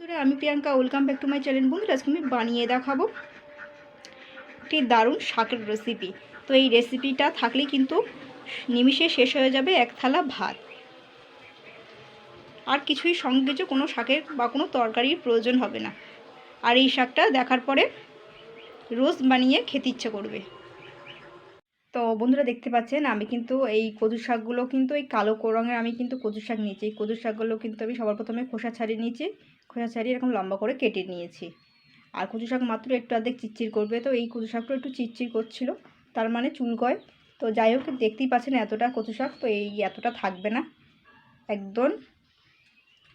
বন্ধুরা, আমি Priyanka, welcome back to my channel. বন্ধুরা, আজকে আমি বানিয়ে দেখাবো একটি দারুণ শাকের রেসিপি। তো এই রেসিপিটা থাকলেই কিন্তু নিমিষে শেষ হয়ে যাবে এক থালা ভাত। আর কিছুই সঙ্গে কিছু কোনো শাকের বা কোনো তরকারির প্রয়োজন হবে না। আর এই শাকটা দেখার পরে রোজ বানিয়ে খেতে ইচ্ছে করবে। তো বন্ধুরা, দেখতে পাচ্ছেন আমি কিন্তু এই কচু শাকগুলো কিন্তু এই কালো রঙের আমি কিন্তু কচু শাক নিয়েছি। এই কচু শাকগুলো কিন্তু আমি সবার প্রথমে খোসা ছাড়িয়ে নিয়েছি। খোসা ছাড়িয়ে এরকম লম্বা করে কেটে নিয়েছি। আর কচু শাক মাত্র একটু অর্ধেক চিটচির করবে, তো এই কচু শাকটা একটু চিটচির করছিল, তার মানে চুলকয়। তো যাই হোক, দেখতেই পাচ্ছেন এতটা কচু শাক, তো এই এতটা থাকবে না, একদম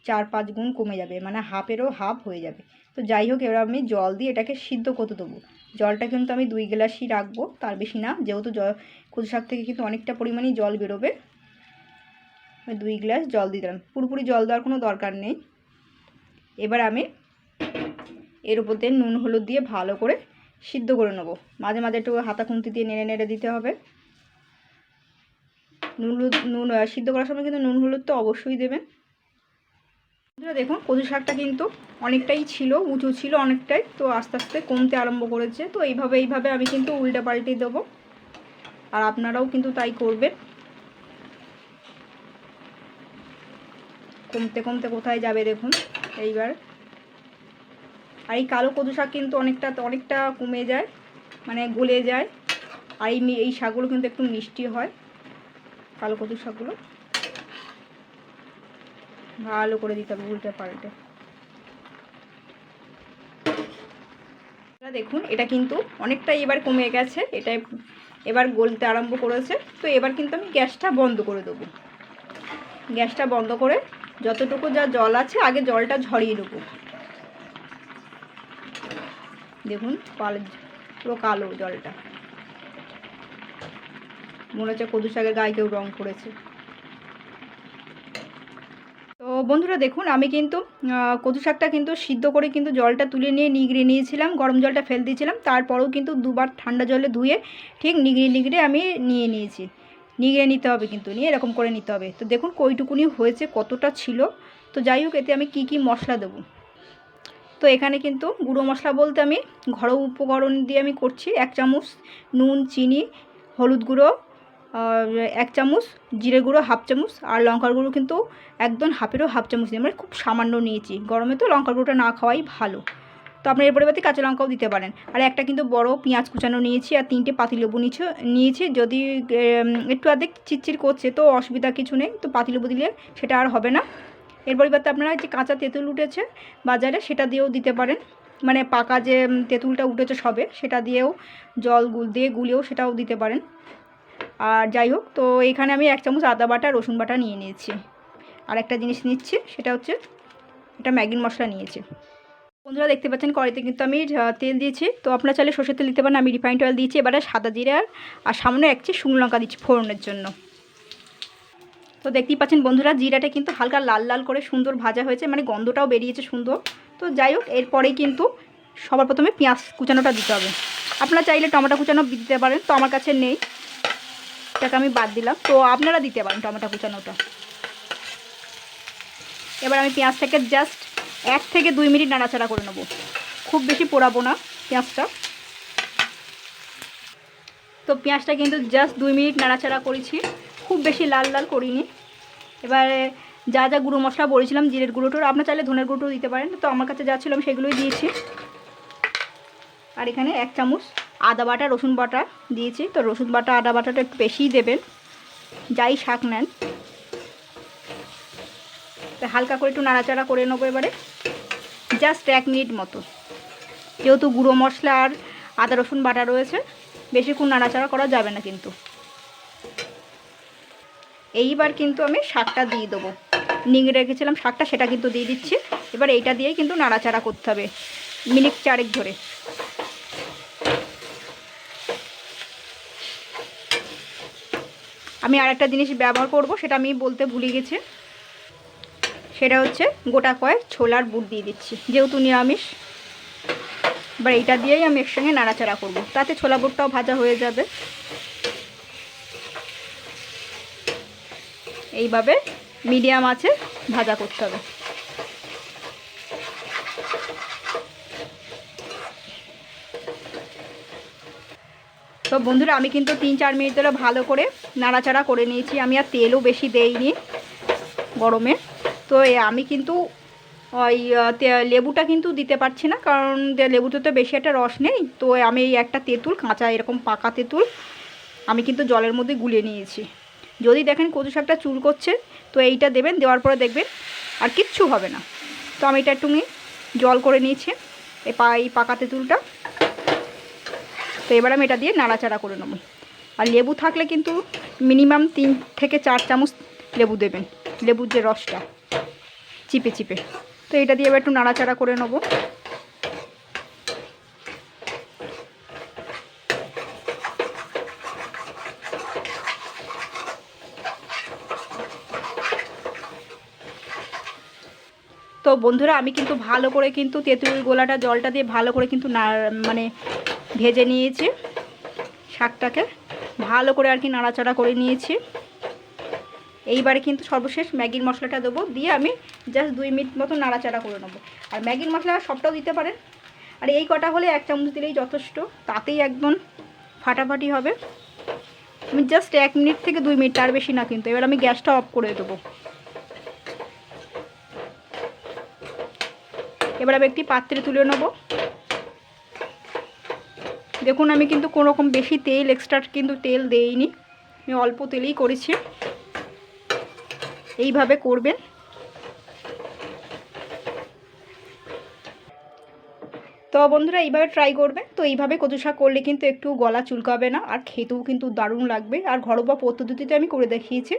4-5 গুণ কমে যাবে, মানে হাফেরও হাফ হয়ে যাবে। তো যাই হোক, এবার আমি জল দিয়ে এটাকে সিদ্ধ করতে দেবো। জলটা কিন্তু আমি 2 গ্লাসই রাখবো, তার বেশি না, যেহেতু কচু শাক থেকে কিন্তু অনেকটা পরিমাণেই জল বেরোবে। 2 গ্লাস জল দিয়ে দিলাম, পুরোপুরি জল দেওয়ার কোনো দরকার নেই। এবার আমি এর উপর দিয়ে নুন হলুদ দিয়ে ভালো করে সিদ্ধ করে নেবো। মাঝে মাঝে একটু হাতা খুন্তি দিয়ে নেড়ে নেড়ে দিতে হবে। নুন সিদ্ধ করার সময় কিন্তু নুন হলুদ তো অবশ্যই দেবেন। দেখুন, কচু শাকটা কিন্তু অনেকটাই ছিল, উঁচু ছিল অনেকটাই, তো আস্তে আস্তে কমতে আরম্ভ করেছে। তো এইভাবে আমি কিন্তু উল্টে পাল্টে দেবো, আর আপনারাও কিন্তু তাই করবেন। কমতে কমতে কোথায় যাবে দেখুন এইবার। আর এই কালো কচু শাক কিন্তু অনেকটা কমে যায়, মানে গলে যায়। আর এই শাকগুলো কিন্তু একটু মিষ্টি হয়, কালো কচু শাকগুলো। ভালো করে দিতে হবে উল্টে পাল্টে। দেখুন, এটা কিন্তু অনেকটাই এবার কমে গেছে, এটা এবার গলতে আরম্ভ করেছে। তো এবার কিন্তু আমি গ্যাসটা বন্ধ করে দেবো। গ্যাসটা বন্ধ করে যতটুকু যা জল আছে আগে জলটা ঝরিয়ে নেবো। দেখুন, পুরো কালো জলটা, মনে হচ্ছে কচু শাকের গায়ে কেউ রং করেছে। তো বন্ধুরা দেখুন, আমি কিন্তু কচু শাকটা কিন্তু সিদ্ধ করে কিন্তু জলটা তুলে নিয়ে নিগড়ে নিয়েছিলাম, গরম জলটা ফেল দিয়েছিলাম। তারপরেও কিন্তু 2বার ঠান্ডা জলে ধুয়ে ঠিক নিগড়ে আমি নিয়ে নিয়েছি। নিগড়ে নিতে হবে, কিন্তু নিয়ে এরকম করে নিতে হবে। তো দেখুন কইটুকুনি হয়েছে, কতটা ছিল। তো যাই হোক, এতে আমি কি মশলা দেবো। তো এখানে কিন্তু গুঁড়ো মশলা বলতে আমি ঘরোয়া উপকরণ দিয়ে আমি করছি। 1 চামচ নুন, চিনি, হলুদ গুঁড়ো 1 চামচ, জিরে গুঁড়ো 1/2 চামচ, আর লঙ্কার গুঁড়ো কিন্তু একদম হাফেরও হাফ চামচ নিয়ে, মানে খুব সামান্য নিয়েছি। গরমে তো লঙ্কার গুঁড়োটা না খাওয়াই ভালো। তো আপনার এর পরিবর্তে কাঁচা লঙ্কাও দিতে পারেন। আর একটা কিন্তু বড় পেঁয়াজ কুচানো নিয়েছি, আর 3টে পাতিলেবু নিয়েছি। যদি একটু অর্ধেক চিটচির করছে তো অসুবিধা কিছু নেই, তো পাতিলেবু দিলে সেটা আর হবে না। এর পরিবর্তে আপনারা যে কাঁচা তেঁতুল উঠেছে বাজারে, সেটা দিয়েও দিতে পারেন। মানে পাকা যে তেঁতুলটা উঠেছে সবে, সেটা দিয়েও জল গুলেও সেটাও দিতে পারেন। আর যাই হোক, তো এখানে আমি 1 চামচ আদা বাটা, রসুন বাটা নিয়ে নিয়েছি। আর একটা জিনিস নিচ্ছি, সেটা হচ্ছে এটা ম্যাগি মশলা নিয়েছি। বন্ধুরা দেখতে পাচ্ছেন কড়াইতে কিন্তু আমি তেল দিয়েছি। তো আপনারা চাইলে সরষের তেল দিতে পারেন, আমি রিফাইন্ড অয়েল দিয়েছি। এবারে সাদা জিরে আর সামান্য 1 চিমটি শুকনো লঙ্কা দিচ্ছি ফোড়নের জন্য। তো দেখতেই পাচ্ছেন বন্ধুরা, জিরাটা কিন্তু হালকা লাল লাল করে সুন্দর ভাজা হয়েছে, মানে গন্ধটাও বেরিয়েছে সুন্দর। তো যাই হোক, এরপরেই কিন্তু সবার প্রথমে পেঁয়াজ কুচানোটা দিতে হবে। আপনারা চাইলে টমেটো কুচানো দিতে পারেন, তো আমার কাছে নেই, এটাকে আমি বাদ দিলাম। তো আপনারা দিতে পারেন টমেটো কুচানোটা। এবার আমি পেঁয়াজটাকে জাস্ট 1 থেকে 2 মিনিট নাড়াচাড়া করে নেব, খুব বেশি পোড়াবো না পেঁয়াজটা। তো পেঁয়াজটা কিন্তু জাস্ট 2 মিনিট নাড়াচাড়া করেছি, খুব বেশি লাল লাল করিনি। এবারে যা গুঁড়ো মশলা বলেছিলাম, জিরের গুঁড়োটো, আপনার চাইলে ধনের গুঁড়োটাও দিতে পারেন, তো আমার কাছে যা ছিল আমি সেগুলোই দিয়েছি। আর এখানে 1 চামচ আদা বাটা, রসুন বাটা দিয়েছি। তো রসুন বাটা আদা বাটাটা একটু বেশিই দেবেন, যাই শাক নেন। তো হালকা করে একটু নাড়াচাড়া করে নেবো এবারে, জাস্ট 1 মিনিট মতো। যেহেতু গুঁড়ো মশলা আর আদা রসুন বাটা রয়েছে, বেশিক্ষণ নাড়াচাড়া করা যাবে না কিন্তু। এইবার কিন্তু আমি শাকটা দিয়ে দেবো, নিংড়ে রেখেছিলাম শাকটা, সেটা কিন্তু দিয়ে দিচ্ছি। এবার এইটা দিয়েই কিন্তু নাড়াচাড়া করতে হবে মিনিট 4 ধরে। আমি আর একটা জিনিস ব্যবহার করব, সেটা আমি বলতে ভুলে গেছি, সেটা হচ্ছে গোটা কয়েক ছোলার বুট দিয়ে দিচ্ছি, যেহেতু নিরামিষ। এবার এইটা দিয়েই আমি একসঙ্গে নাড়াচাড়া করব, তাতে ছোলা বুটটাও ভাজা হয়ে যাবে। এইভাবে মিডিয়াম আঁচে ভাজা করতে হবে। তো বন্ধুরা আমি কিন্তু 3-4 মিনিট ধরে ভালো করে নাড়াচাড়া করে নিয়েছি। আমি আর তেলও বেশি দেইনি গরমে। তো আমি কিন্তু ওই লেবুটা কিন্তু দিতে পারছি না, কারণ লেবুতে তো বেশি একটা রস নেই। তো আমি এই একটা তেঁতুল, কাঁচা এরকম পাকা তেঁতুল আমি কিন্তু জলের মধ্যে গুলিয়ে নিয়েছি। যদি দেখেন কচু শাকটা চুল করছে তো এইটা দেবেন, দেওয়ার পরে দেখবেন আর কিচ্ছু হবে না। তো আমি এটা একটু জল করে নিয়েছি এই পাকা তেঁতুলটা। তো এবার আমি এটা দিয়ে নাড়াচাড়া করে নেব। আর লেবু থাকলে কিন্তু মিনিমাম 3 থেকে 4 চামচ লেবু দেবেন, লেবুর যে রসটা চিপে চিপে। তো এটা দিয়ে এবার একটু নাড়াচাড়া করে নেব। তো বন্ধুরা আমি কিন্তু ভালো করে কিন্তু তেঁতুল গোলাটা জলটা দিয়ে ভালো করে কিন্তু মানে ভেজে নিয়েছি শাকটাকে, ভালো করে আর কি নাড়াচাড়া করে নিয়েছি। এইবারে কিন্তু সর্বশেষ ম্যাগির মশলাটা দেবো, দিয়ে আমি জাস্ট 2 মিনিট মতো নাড়াচাড়া করে নেবো। আর ম্যাগির মশলা সবটাও দিতে পারেন, আর এই কটা হলে 1 চামচ দিলেই যথেষ্ট, তাতেই একদম ফাটাফাটি হবে। আমি জাস্ট 1 মিনিট থেকে 2 মিনিট, আর বেশি না কিন্তু। এবার আমি গ্যাসটা অফ করে দেবো। এবার আমি একটি পাত্রে তুলে নেব। দেখুন আমি কিন্তু কোনো রকম বেশি তেল এক্সট্রা কিন্তু তেল দেইনি, আমি অল্প তেলেই করেছি। এইভাবে করবেন। তো বন্ধুরা এইভাবে ট্রাই করবেন। তো এইভাবে কচু শাক করলে কিন্তু একটু গলা চুলকাবে না, আর খেতেও কিন্তু দারুণ লাগবে। আর ঘরোয়া পদ্ধতিতে আমি করে দেখিয়েছি।